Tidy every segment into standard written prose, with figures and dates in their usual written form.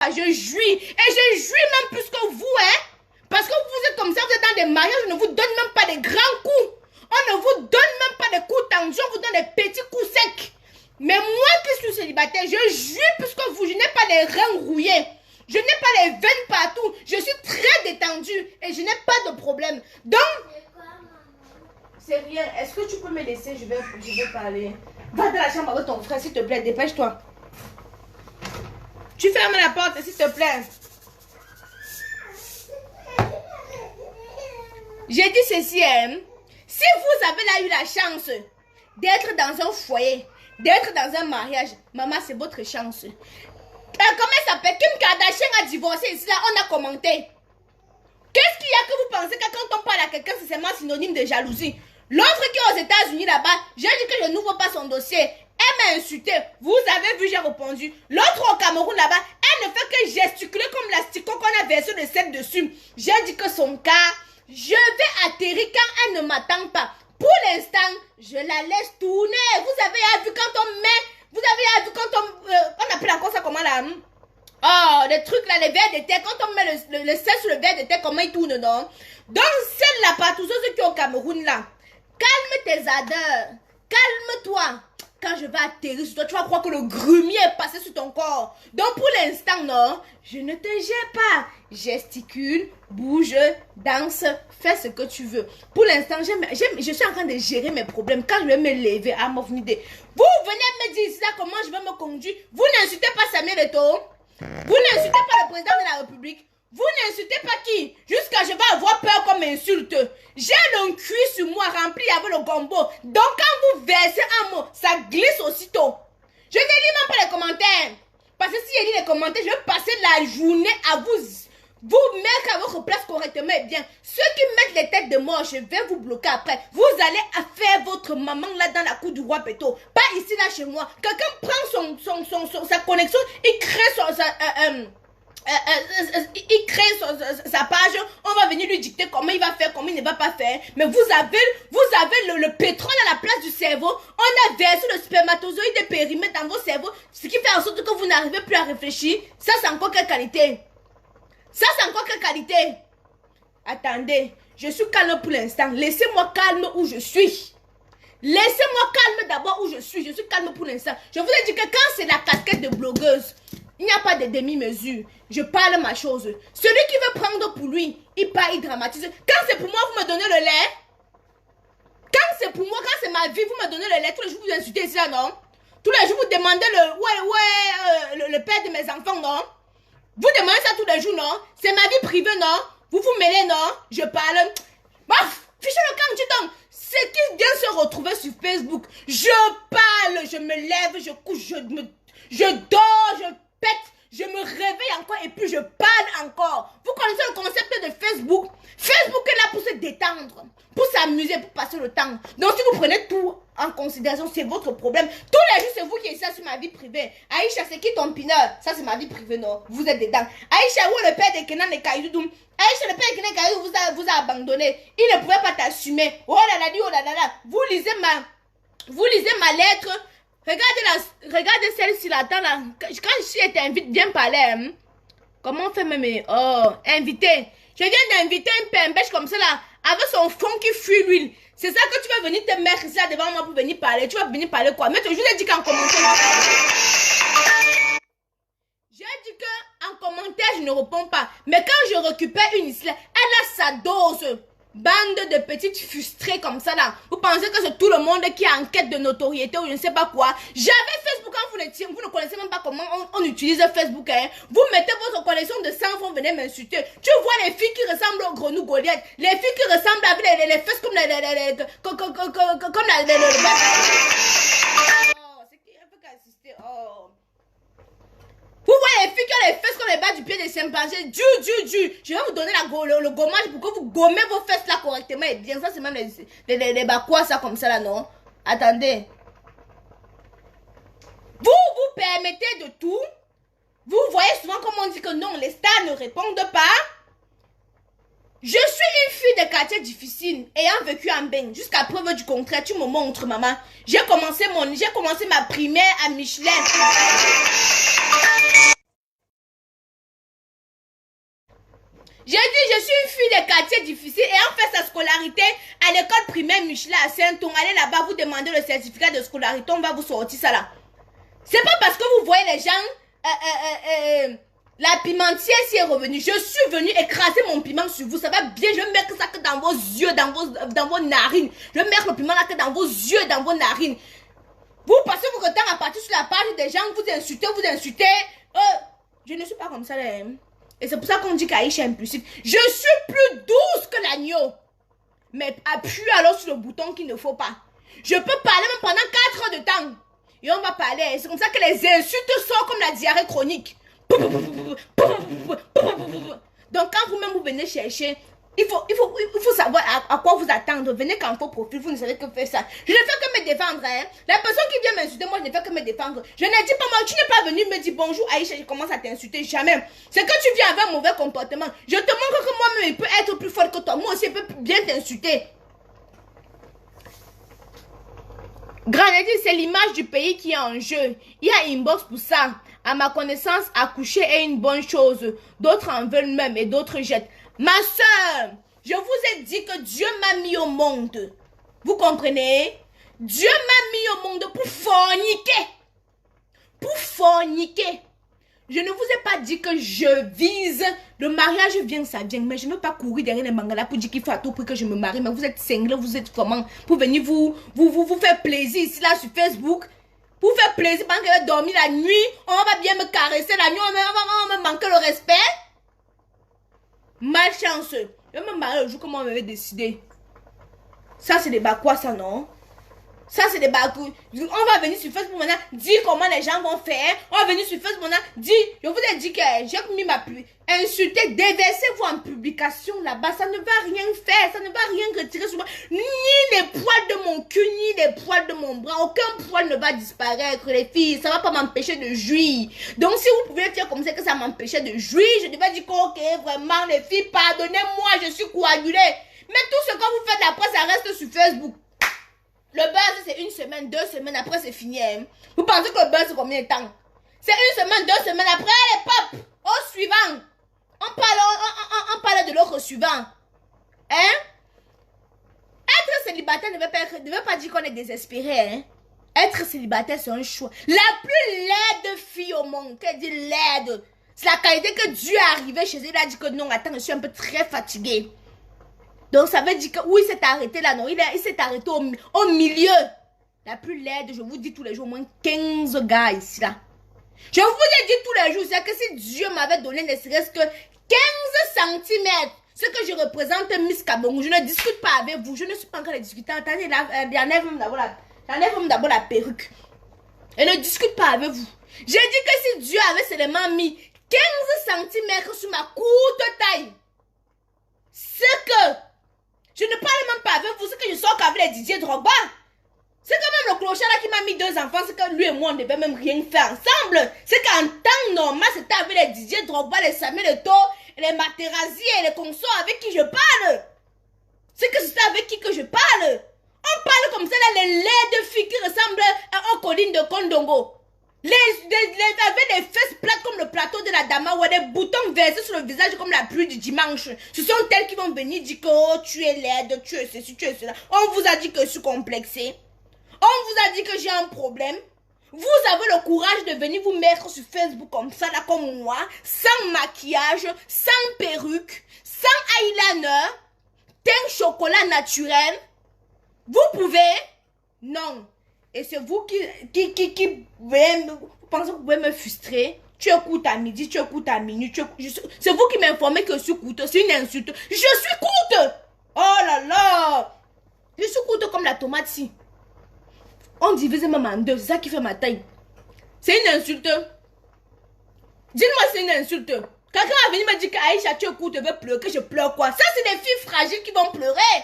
je jouis. Et je jouis même plus que vous, hein. Parce que vous êtes comme ça, vous êtes dans des mariages, on ne vous donne même pas des grands coups. On ne vous donne même pas des coups tendus, on vous donne des petits coups secs. Mais moi qui suis célibataire, je jouis plus que vous. Je n'ai pas les reins rouillés. Je n'ai pas les veines partout. Je suis très détendue et je n'ai pas de problème. Donc, c'est rien. Est-ce que tu peux me laisser? Je vais parler. Va dans la chambre avec ton frère, s'il te plaît. Dépêche-toi. Tu fermes la porte, s'il te plaît. J'ai dit ceci, hein. Si vous avez là eu la chance d'être dans un foyer, d'être dans un mariage, maman, c'est votre chance. Comment ça s'appelle? Kim Kardashian a divorcé ici, là, on a commenté. Qu'est-ce qu'il y a que vous pensez que quand on parle à quelqu'un, c'est seulement synonyme de jalousie? L'autre qui est aux États-Unis là-bas, j'ai dit que je n'ouvre pas son dossier. Elle m'a insulté. Vous avez vu, j'ai répondu. L'autre au Cameroun là-bas, elle ne fait que gesticuler comme l'asticot qu'on a versé de sel dessus. J'ai dit que son cas, je vais atterrir quand elle ne m'attend pas. Pour l'instant, je la laisse tourner. Vous avez vu quand on met, vous avez vu quand on appelle encore ça comment là? Oh, les trucs là, les verres de terre, quand on met le sel sur le verre de terre, comment il tourne, non? Donc, celle-là, partout, ceux qui sont au Cameroun là, calme tes ardeurs, calme-toi. Quand je vais atterrir sur toi, tu vas croire que le grumier est passé sur ton corps. Donc, pour l'instant, non, je ne te gère pas. Gesticule, bouge, danse, fais ce que tu veux. Pour l'instant, je suis en train de gérer mes problèmes. Quand je vais me lever à m'offrir, vous venez me dire ça, comment je vais me conduire. Vous n'insultez pas Samuel Eto'o. Vous n'insultez pas le président de la République. Vous n'insultez pas qui? Jusqu'à je vais avoir peur qu'on m'insulte. J'ai le cuir sur moi rempli avec le gombo. Donc quand vous versez un mot, ça glisse aussitôt. Je ne lis même pas les commentaires. Parce que si je lis les commentaires, je vais passer la journée à vous mettre à votre place correctement et bien. Ceux qui mettent les têtes de mort, je vais vous bloquer après. Vous allez faire votre maman là dans la cour du roi Péto. Pas ici là chez moi. Quelqu'un prend sa connexion, il crée il crée sa page, on va venir lui dicter comment il va faire, comment il ne va pas faire. Mais vous avez le pétrole à la place du cerveau. On a versé le spermatozoïde périmé dans vos cerveaux, ce qui fait en sorte que vous n'arrivez plus à réfléchir. Ça, c'est encore quelle qualité? Ça, c'est encore quelle qualité? Attendez, je suis calme pour l'instant. Laissez-moi calme où je suis. Laissez-moi calme d'abord où je suis. Je suis calme pour l'instant. Je vous ai dit que quand c'est la casquette de blogueuse, il n'y a pas de demi-mesure. Je parle ma chose. Celui qui veut prendre pour lui, il part, il dramatise. Quand c'est pour moi, vous me donnez le lait. Quand c'est pour moi, quand c'est ma vie, vous me donnez le lait. Tous les jours, vous insultez ici, là, non? Tous les jours, vous demandez le père de mes enfants, non? Vous demandez ça tous les jours, non? C'est ma vie privée, non? Vous vous mêlez, non? Je parle. Baf! Fichez le camp, tu tombes. Ce qui vient se retrouver sur Facebook. Je parle, je me lève, je couche, je dors, je pète, je me réveille encore et puis je parle encore. Vous connaissez le concept de Facebook? Facebook est là pour se détendre, pour s'amuser, pour passer le temps. Donc si vous prenez tout en considération, c'est votre problème. Tous les jours, c'est vous qui êtes ça sur ma vie privée. Aïcha, c'est qui ton pineur? Ça, c'est ma vie privée, non? Vous êtes dedans. Aïcha, où le père de Kenan et Kaïdoum? Aïcha, le père de Kenan et Kaïdoum vous a abandonné. Il ne pouvait pas t'assumer. Oh là là, oh là là là. Vous lisez ma lettre. Regardez celle-ci là, attends là. Quand je t'invite, viens parler. Hein? Comment on fait même? Oh, invité. Je viens d'inviter une pembèche comme ça là, avec son fond qui fuit l'huile. C'est ça que tu vas venir te mettre ici là devant moi pour venir parler. Tu vas venir parler quoi? Mais je vous ai dit qu'en commentaire. J'ai dit qu'en commentaire, je ne réponds pas. Mais quand je récupère une ici là, elle a sa dose. Bande de petites frustrées comme ça là. Vous pensez que c'est tout le monde qui est en quête de notoriété ou je ne sais pas quoi. J'avais Facebook quand vous ne connaissez même pas comment on utilise Facebook. Hein. Vous mettez votre connexion de sang, vous venez m'insulter. Tu vois les filles qui ressemblent au grenouille Goliath. Les filles qui ressemblent avec les fesses comme Oh, c'est qui un peu qu'assister. Oh. Vous voyez les filles qui ont les fesses comme les bas du pied des chimpanzés. Du. Je vais vous donner le gommage pour que vous gommez vos fesses là correctement et bien. Ça, c'est même les quoi ça comme ça là, non? Attendez. Vous permettez de tout. Vous voyez souvent comme on dit que non, les stars ne répondent pas. Je suis une fille de quartier difficile, ayant vécu en bain. Jusqu'à preuve du contraire, tu me montres, maman. J'ai commencé ma primaire à Michelin. J'ai dit, je suis une fille de quartier difficile et on fait sa scolarité à l'école primaire Michelet à Saint-On. Allez là-bas, vous demandez le certificat de scolarité, on va vous sortir ça là. C'est pas parce que vous voyez les gens, la pimentière s'y est revenue. Je suis venue écraser mon piment sur vous. Ça va bien, je vais mettre ça que dans vos yeux, dans vos narines. Je vais mettre le piment là que dans vos yeux, dans vos narines. Vous passez votre temps à partir sur la page des gens, vous insultez. Je ne suis pas comme ça là. Et c'est pour ça qu'on dit qu'Aïcha est impulsive. Je suis plus douce que l'agneau. Mais appuie alors sur le bouton qu'il ne faut pas. Je peux parler même pendant 4 heures de temps. Et on va parler. C'est comme ça que les insultes sortent comme la diarrhée chronique. Donc quand vous-même vous venez chercher, il faut savoir à quoi vous attendre. Venez quand faut profil, vous ne savez que faire ça. Je ne fais que me défendre. Hein. La personne qui vient m'insulter, moi je ne fais que me défendre. Je ne dis pas moi, tu n'es pas venu me dire bonjour Aïcha, je commence à t'insulter. Jamais. C'est que tu viens avec un mauvais comportement. Je te montre que moi-même il peut être plus fort que toi. Moi aussi il peut bien t'insulter. Granadi, c'est l'image du pays qui est en jeu. Il y a inbox pour ça. À ma connaissance, accoucher est une bonne chose. D'autres en veulent même et d'autres jettent. Ma soeur, je vous ai dit que Dieu m'a mis au monde. Vous comprenez? Dieu m'a mis au monde pour forniquer. Pour forniquer. Je ne vous ai pas dit que je vise. Le mariage vient, ça vient. Mais je ne veux pas courir derrière les mangalas pour dire qu'il faut à tout prix que je me marie. Mais vous êtes cinglés, vous êtes comment? Pour venir vous faire plaisir ici, là, sur Facebook. Pour faire plaisir, pendant que je vais dormir la nuit, on va bien me caresser la nuit, on va me manquer le respect. Malchanceux. Je vais me marier le jour comment on m'avait décidé. Ça, c'est des quoi ça, non? Ça, c'est des bacs. On va venir sur Facebook maintenant, dire comment les gens vont faire. On va venir sur Facebook maintenant, dire. Je vous ai dit que j'ai mis ma pluie. Insulter, déversez-vous en publication là-bas. Ça ne va rien faire. Ça ne va rien retirer sur moi. Ni les poils de mon cul, ni les poils de mon bras. Aucun poil ne va disparaître, les filles. Ça ne va pas m'empêcher de jouir. Donc, si vous pouvez faire comme ça que ça m'empêchait de jouir, je devais dire que, ok, vraiment, les filles, pardonnez-moi, je suis coagulée. Mais tout ce que vous faites après, ça reste sur Facebook. Le buzz, c'est 1 semaine, 2 semaines, après c'est fini. Hein? Vous pensez que le buzz, c'est combien de temps? C'est 1 semaine, 2 semaines, après, allez, pop, au suivant. On parle de l'autre suivant. Hein? Être célibataire ne veut pas dire qu'on est désespéré. Hein? Être célibataire, c'est un choix. La plus laide fille au monde, qu'elle dit laide, c'est la qualité que Dieu est arrivé chez elle. Il a dit que non, attends, je suis un peu très fatiguée. Donc ça veut dire que oui, il s'est arrêté là, non, il s'est arrêté au milieu. La plus laide, je vous dis tous les jours, au moins 15 gars ici là. Je vous ai dit tous les jours, c'est que si Dieu m'avait donné ne serait-ce que 15 cm, ce que je représente Miss Kabongou, je ne discute pas avec vous, je ne suis pas encore discutant. Attendez, j'enlève même d'abord la perruque. Et ne discute pas avec vous. J'ai dit que si Dieu avait seulement mis 15 cm sur ma courte taille, c'est que je ne parle même pas avec vous, c'est que je sors qu'avec les Didier Drogba. C'est quand même le clochard là qui m'a mis 2 enfants, c'est que lui et moi on ne devait même rien faire ensemble. C'est qu'en temps normal, c'était avec les Didier Drogba, les Samuel Eto'o, les Materazzi et les consorts avec qui je parle. C'est que c'était avec qui que je parle. On parle comme ça là, les laides filles qui ressemblent aux collines de Kondongo. Avec des fesses plates comme le plateau de la Dama ou des boutons versés sur le visage comme la pluie du dimanche. Ce sont elles qui vont venir dire que oh, tu es laide, tu es ceci, tu es cela. On vous a dit que je suis complexée. On vous a dit que j'ai un problème. Vous avez le courage de venir vous mettre sur Facebook comme ça, là, comme moi, sans maquillage, sans perruque, sans eyeliner, teint chocolat naturel. Vous pouvez? Non. Et c'est vous qui vous pensez que vous pouvez me frustrer. Tu écoutes à midi, tu écoutes à minuit. C'est vous qui m'informez que je suis courte. C'est une insulte. Je suis courte. Oh là là. Je suis courte comme la tomate si. On divise même en 2. C'est ça qui fait ma taille. C'est une insulte. Dites-moi c'est une insulte. Quelqu'un va venir me dire qu'Aïcha tu es courte, tu veux pleurer, que je pleure quoi? Ça c'est des filles fragiles qui vont pleurer.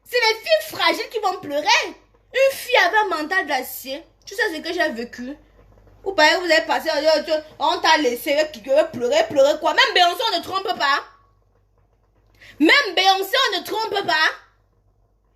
C'est les filles fragiles qui vont pleurer. Une fille avec un mental d'acier. Tu sais ce que j'ai vécu? Vous parlez, vous avez passé, on t'a laissé pleurer quoi? Même Beyoncé, on ne trompe pas. Même Beyoncé, on ne trompe pas.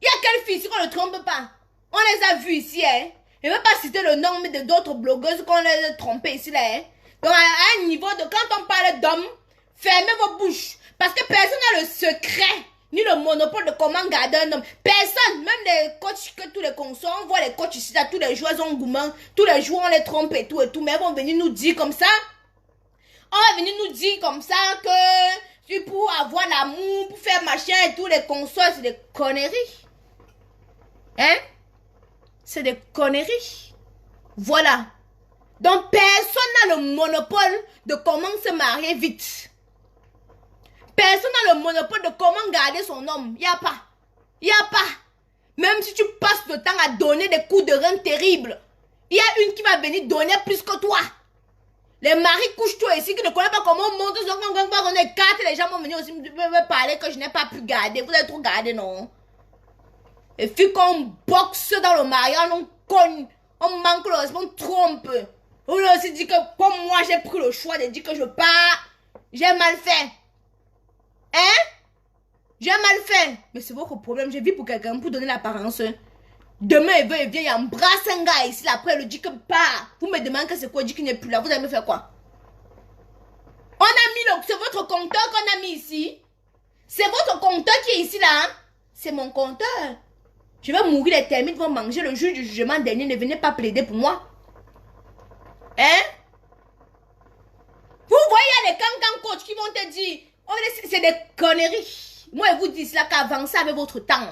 Il y a quelle fille ici qu'on ne trompe pas? On les a vues ici, hein. Je ne veux pas citer le nom de d'autres blogueuses qu'on les a trompées ici, là, hein. Donc, à un niveau de quand on parle d'hommes, fermez vos bouches. Parce que personne n'a le secret, ni le monopole de comment garder un homme. Personne, même les coachs, que tous les consorts, on voit les coachs ici, là, tous les joueurs ont gourmand, tous les joueurs on les trompe et tout, mais ils vont venir nous dire comme ça. On va venir nous dire comme ça que pour avoir l'amour, pour faire machin et tout, les consorts, c'est des conneries. Hein? C'est des conneries. Voilà. Donc, personne n'a le monopole de comment se marier vite. Personne n'a le monopole de comment garder son homme. Il n'y a pas. Il n'y a pas. Même si tu passes le temps à donner des coups de rein terribles, il y a une qui va venir donner plus que toi. Les maris couchent-toi ici qui ne connaissent pas comment on monte. On est quatre, les gens vont venir aussi me parler que je n'ai pas pu garder. Vous avez trop gardé, non? Et puis qu'on boxe dans le mariage, on cogne, on manque le respect, on trompe. On a aussi dit que comme moi j'ai pris le choix de dire que je pars, j'ai mal fait. Hein? J'ai mal fait. Mais c'est votre problème, je vis pour quelqu'un pour donner l'apparence. Demain il vient, il embrasse un gars ici, après il dit que part. Vous me demandez que c'est quoi, il dit qu'il n'est plus là, vous allez me faire quoi? On a mis c'est votre compteur qu'on a mis ici. C'est votre compteur qui est ici là. Hein? C'est mon compteur. Je vais mourir, les termites vont manger le juge du jugement dernier. Ne venez pas plaider pour moi. Hein? Vous voyez, il y a les cancans coachs qui vont te dire, oh, c'est des conneries. Moi, je vous dis cela qu'avancez avec votre temps.